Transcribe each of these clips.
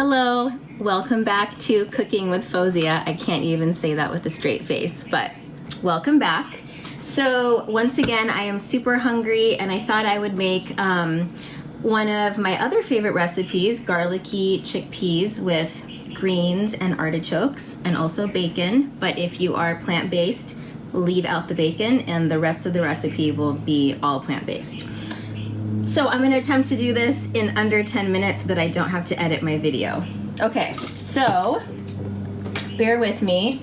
Hello, welcome back to Cooking with Fauzia. I can't even say that with a straight face, but welcome back. So once again, I am super hungry and I thought I would make one of my other favorite recipes, garlicky chickpeas with greens and artichokes and also bacon. But if you are plant-based, leave out the bacon and the rest of the recipe will be all plant-based. So I'm going to attempt to do this in under 10 minutes so that I don't have to edit my video. Okay, so bear with me.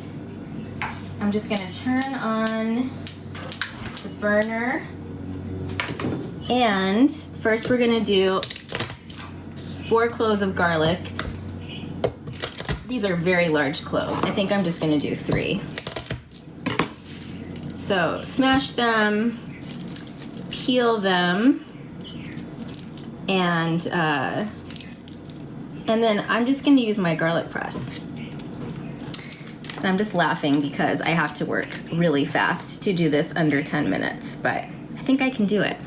I'm just going to turn on the burner. And first we're going to do 4 cloves of garlic. These are very large cloves. I think I'm just going to do 3. So smash them, peel them. And then I'm just going to use my garlic press. And I'm just laughing because I have to work really fast to do this under 10 minutes, but I think I can do it.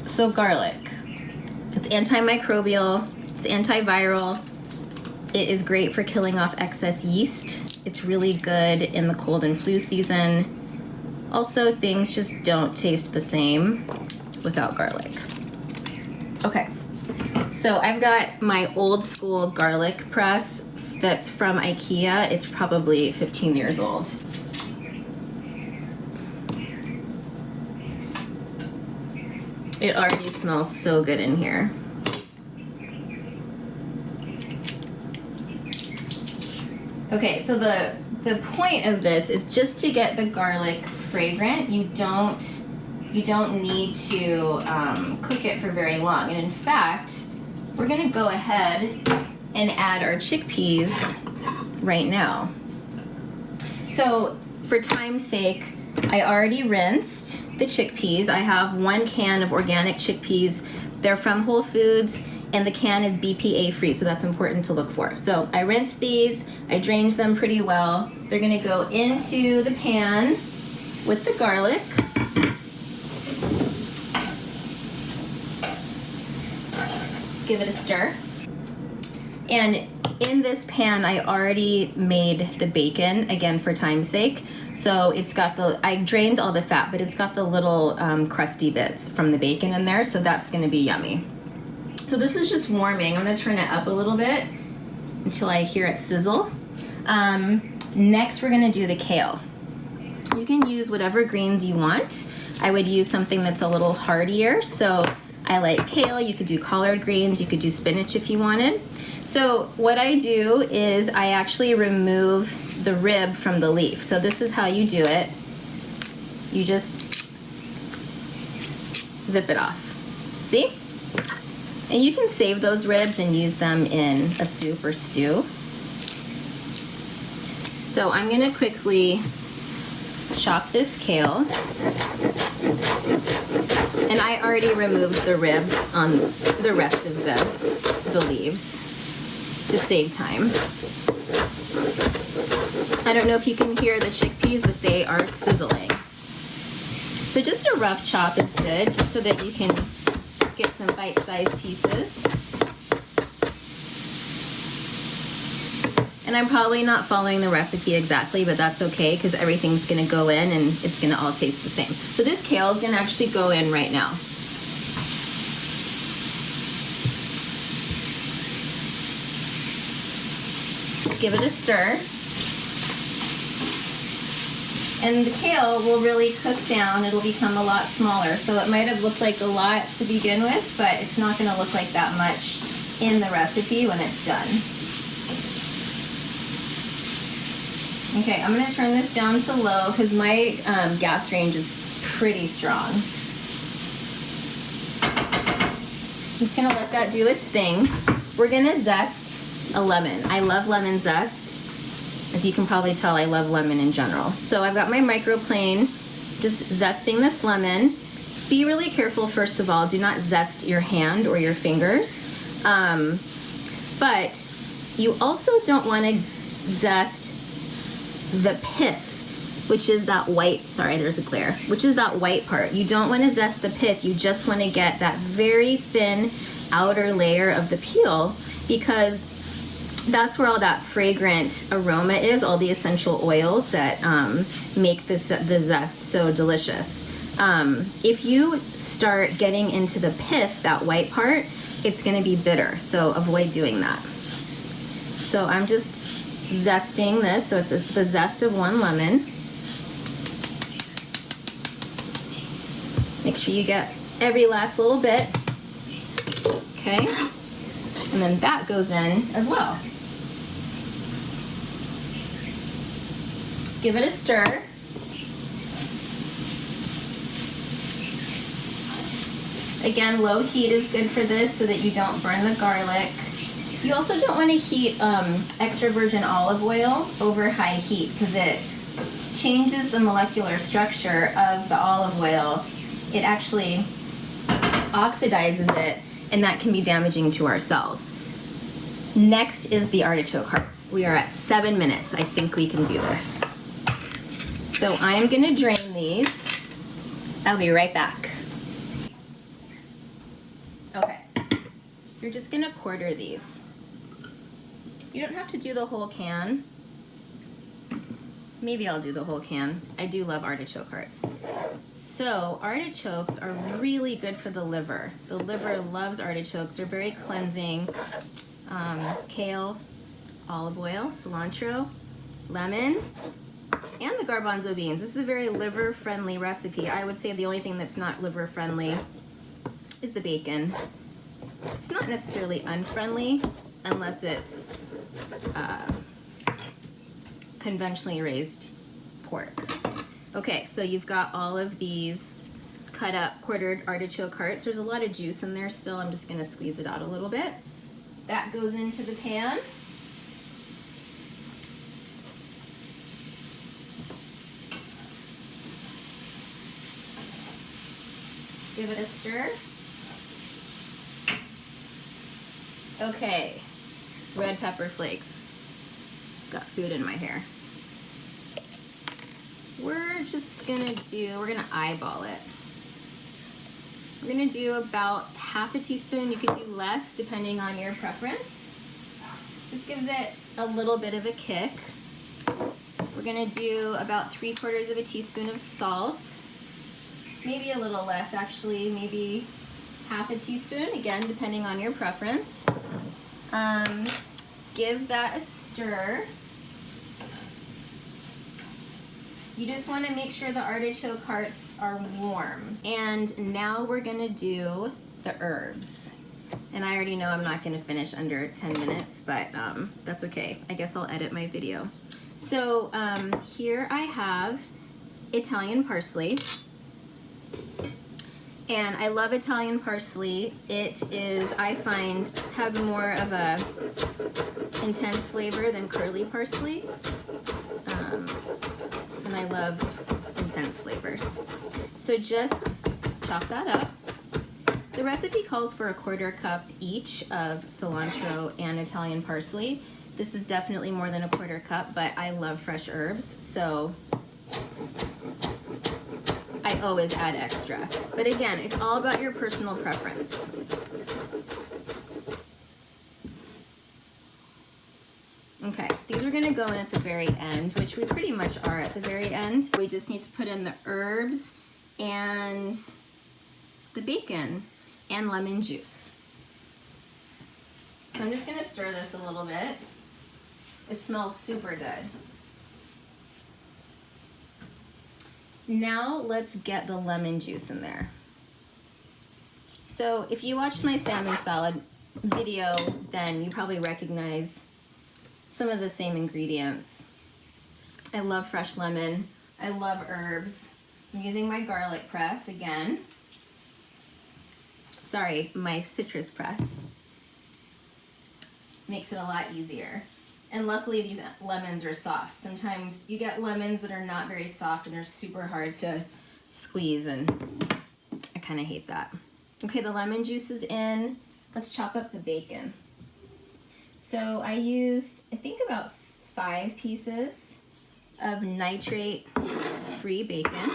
So garlic, it's antimicrobial, it's antiviral, it is great for killing off excess yeast. It's really good in the cold and flu season. Also, things just don't taste the same without garlic. Okay, so I've got my old school garlic press that's from IKEA. It's probably 15 years old. It already smells so good in here. Okay, so the point of this is just to get the garlic fragrant. You don't need to cook it for very long. And in fact, we're gonna go ahead and add our chickpeas right now. So for time's sake, I already rinsed the chickpeas. I have 1 can of organic chickpeas. They're from Whole Foods, and the can is BPA free, so that's important to look for. So I rinsed these, I drained them pretty well. They're gonna go into the pan with the garlic. Give it a stir. And in this pan, I already made the bacon, again for time's sake. So it's got I drained all the fat, but it's got the little crusty bits from the bacon in there, so that's gonna be yummy. So this is just warming. I'm gonna turn it up a little bit until I hear it sizzle. Next, we're gonna do the kale. You can use whatever greens you want. I would use something that's a little heartier, so I like kale. You could do collard greens, you could do spinach if you wanted. So what I do is I actually remove the rib from the leaf. So this is how you do it. You just zip it off. See? And you can save those ribs and use them in a soup or stew. So I'm gonna quickly chop this kale. And I already removed the ribs on the rest of the leaves to save time. I don't know if you can hear the chickpeas, but they are sizzling. So just a rough chop is good, just so that you can get some bite-sized pieces. And I'm probably not following the recipe exactly, but that's okay because everything's gonna go in and it's gonna all taste the same. So this kale is gonna actually go in right now. Give it a stir. And the kale will really cook down. It'll become a lot smaller. So it might have looked like a lot to begin with, but it's not gonna look like that much in the recipe when it's done. Okay, I'm gonna turn this down to low because my gas range is pretty strong. I'm just gonna let that do its thing. We're gonna zest a lemon. I love lemon zest. As you can probably tell, I love lemon in general. So I've got my microplane, just zesting this lemon. Be really careful, first of all, do not zest your hand or your fingers. But you also don't wanna zest the pith which is that white, sorry, there's a glare, which is that white part. You don't want to zest the pith, you just want to get that very thin outer layer of the peel, because that's where all that fragrant aroma is, all the essential oils that make the zest so delicious. If you start getting into the pith, that white part, it's going to be bitter, so avoid doing that. So I'm just zesting this, so it's the zest of 1 lemon. Make sure you get every last little bit. Okay, and then that goes in as well. Give it a stir. Again, low heat is good for this so that you don't burn the garlic. You also don't want to heat extra virgin olive oil over high heat, because it changes the molecular structure of the olive oil. It actually oxidizes it, and that can be damaging to our cells. Next is the artichoke hearts. We are at 7 minutes. I think we can do this. So I'm gonna drain these. I'll be right back. Okay, you're just gonna quarter these. You don't have to do the whole can. Maybe I'll do the whole can. I do love artichoke hearts. So artichokes are really good for the liver. The liver loves artichokes. They're very cleansing. Kale, olive oil, cilantro, lemon, and the garbanzo beans. This is a very liver-friendly recipe. I would say the only thing that's not liver-friendly is the bacon. It's not necessarily unfriendly unless it's conventionally raised pork. Okay, so you've got all of these cut up quartered artichoke hearts. There's a lot of juice in there still. I'm just gonna squeeze it out a little bit. That goes into the pan. Give it a stir. Okay, red pepper flakes. Got food in my hair. We're gonna eyeball it. We're gonna do about half a teaspoon. You could do less depending on your preference. Just gives it a little bit of a kick. We're gonna do about 3/4 of a teaspoon of salt. Maybe a little less actually, maybe half a teaspoon, again, depending on your preference. Give that a stir. You just want to make sure the artichoke hearts are warm. And now we're gonna do the herbs. And I already know I'm not gonna finish under 10 minutes, but that's okay. I guess I'll edit my video. So here I have Italian parsley. And I love Italian parsley. It is, I find, has more of a intense flavor than curly parsley. And I love intense flavors. So just chop that up. The recipe calls for 1/4 cup each of cilantro and Italian parsley. This is definitely more than 1/4 cup, but I love fresh herbs, so I always add extra. But again, it's all about your personal preference. Okay, these are gonna go in at the very end, which we pretty much are at the very end. We just need to put in the herbs and the bacon and lemon juice. So I'm just gonna stir this a little bit. It smells super good. Now let's get the lemon juice in there. So if you watched my salmon salad video, then you probably recognize some of the same ingredients. I love fresh lemon. I love herbs. I'm using my garlic press again. Sorry, my citrus press. Makes it a lot easier. And luckily these lemons are soft. Sometimes you get lemons that are not very soft and they're super hard to squeeze, and I kind of hate that. Okay, the lemon juice is in. Let's chop up the bacon. So I used, I think, about 5 pieces of nitrate-free bacon.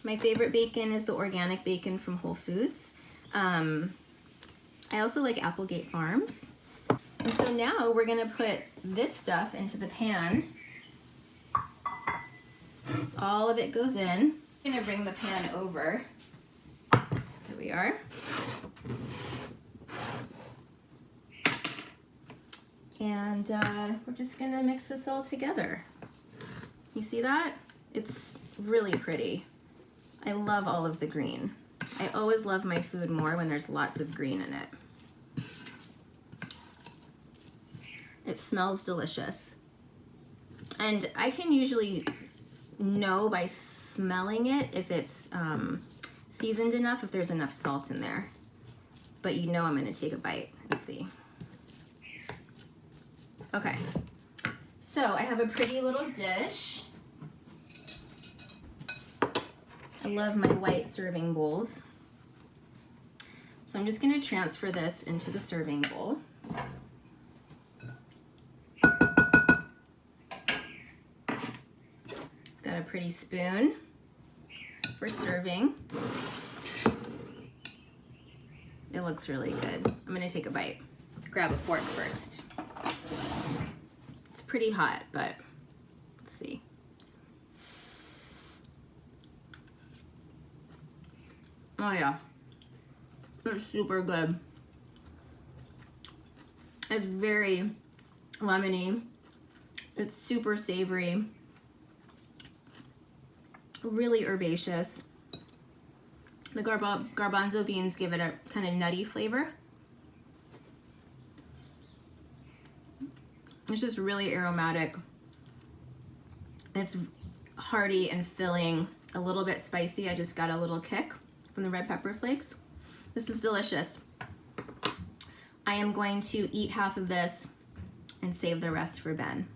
My favorite bacon is the organic bacon from Whole Foods. I also like Applegate Farms. And so now we're gonna put this stuff into the pan. All of it goes in. I'm gonna bring the pan over. There we are. And we're just gonna mix this all together. You see that? It's really pretty. I love all of the green. I always love my food more when there's lots of green in it. It smells delicious. And I can usually know by smelling it if it's seasoned enough, if there's enough salt in there. But you know I'm gonna take a bite and see. Okay, so I have a pretty little dish. I love my white serving bowls. So I'm just gonna transfer this into the serving bowl. Got a pretty spoon for serving. It looks really good. I'm gonna take a bite. Grab a fork first. It's pretty hot, but let's see. Oh yeah, it's super good. It's very lemony. It's super savory. Really herbaceous. The garbanzo beans give it a kind of nutty flavor. It's just really aromatic. It's hearty and filling, a little bit spicy. I just got a little kick from the red pepper flakes. This is delicious. I am going to eat half of this and save the rest for Ben.